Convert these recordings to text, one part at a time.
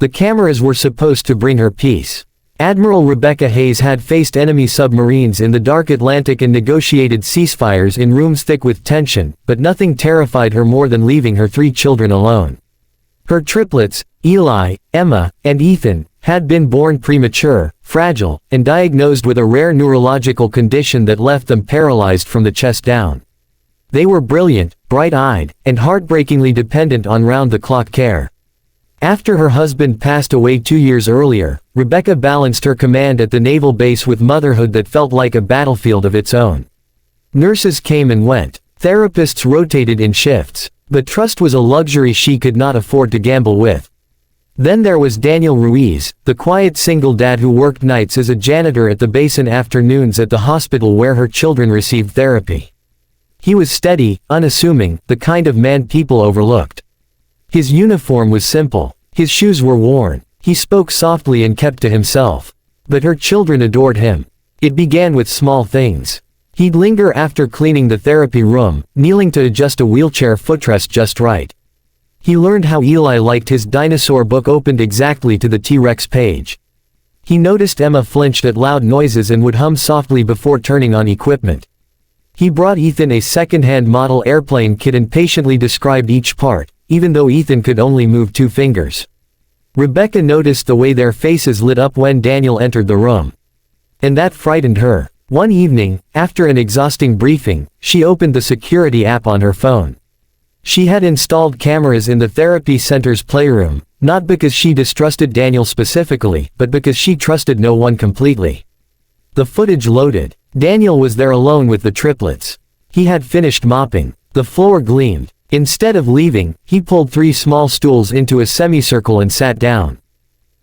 The cameras were supposed to bring her peace. Admiral Rebecca Hayes had faced enemy submarines in the dark Atlantic and negotiated ceasefires in rooms thick with tension, but nothing terrified her more than leaving her 3 children alone. Her triplets, Eli, Emma, and Ethan, had been born premature, fragile, and diagnosed with a rare neurological condition that left them paralyzed from the chest down. They were brilliant, bright-eyed, and heartbreakingly dependent on round-the-clock care. After her husband passed away 2 years earlier, Rebecca balanced her command at the naval base with motherhood that felt like a battlefield of its own. Nurses came and went. Therapists rotated in shifts. But trust was a luxury she could not afford to gamble with. Then there was Daniel Ruiz, the quiet single dad who worked nights as a janitor at the base and afternoons at the hospital where her children received therapy. He was steady, unassuming, the kind of man people overlooked. His uniform was simple. His shoes were worn. He spoke softly and kept to himself. But her children adored him. It began with small things. He'd linger after cleaning the therapy room, kneeling to adjust a wheelchair footrest just right. He learned how Eli liked his dinosaur book opened exactly to the T-Rex page. He noticed Emma flinched at loud noises and would hum softly before turning on equipment. He brought Ethan a second-hand model airplane kit and patiently described each part, even though Ethan could only move 2 fingers. Rebecca noticed the way their faces lit up when Daniel entered the room. And that frightened her. One evening, after an exhausting briefing, she opened the security app on her phone. She had installed cameras in the therapy center's playroom, not because she distrusted Daniel specifically, but because she trusted no one completely. The footage loaded. Daniel was there alone with the triplets. He had finished mopping. The floor gleamed. Instead of leaving, he pulled 3 small stools into a semicircle and sat down.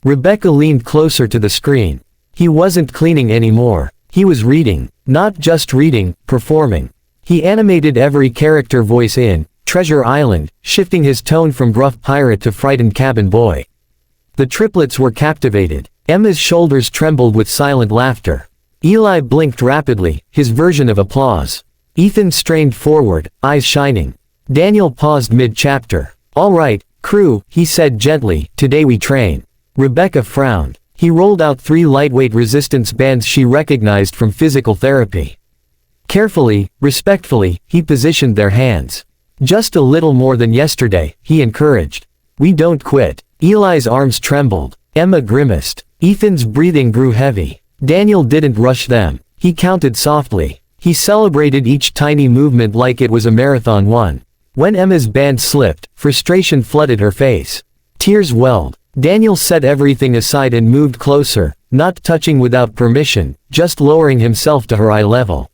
Rebecca leaned closer to the screen. He wasn't cleaning anymore. He was reading. Not just reading, performing. He animated every character voice in Treasure Island, shifting his tone from gruff pirate to frightened cabin boy. The triplets were captivated. Emma's shoulders trembled with silent laughter. Eli blinked rapidly, his version of applause. Ethan strained forward, eyes shining. Daniel paused mid-chapter. "All right, crew," he said gently, "today we train." Rebecca frowned. He rolled out 3 lightweight resistance bands she recognized from physical therapy. Carefully, respectfully, he positioned their hands. "Just a little more than yesterday," he encouraged. "We don't quit." Eli's arms trembled. Emma grimaced. Ethan's breathing grew heavy. Daniel didn't rush them. He counted softly. He celebrated each tiny movement like it was a marathon won. When Emma's band slipped, frustration flooded her face. Tears welled. Daniel set everything aside and moved closer, not touching without permission, just lowering himself to her eye level.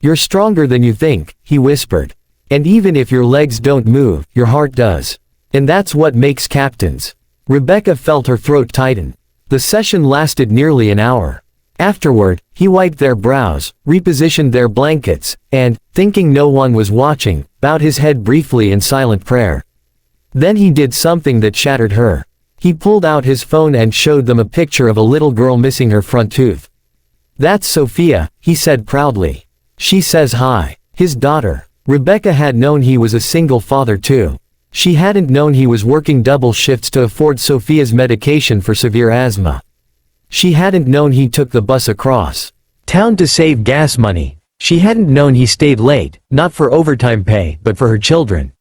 "You're stronger than you think," he whispered. "And even if your legs don't move, your heart does. And that's what makes captains." Rebecca felt her throat tighten. The session lasted nearly an hour. Afterward, he wiped their brows, repositioned their blankets, and, thinking no one was watching, bowed his head briefly in silent prayer. Then he did something that shattered her. He pulled out his phone and showed them a picture of a little girl missing her front tooth. "That's Sophia," he said proudly. "She says hi." His daughter. Rebecca had known he was a single father too. She hadn't known he was working double shifts to afford Sophia's medication for severe asthma. She hadn't known he took the bus across town to save gas money. She hadn't known he stayed late, not for overtime pay, but for her children.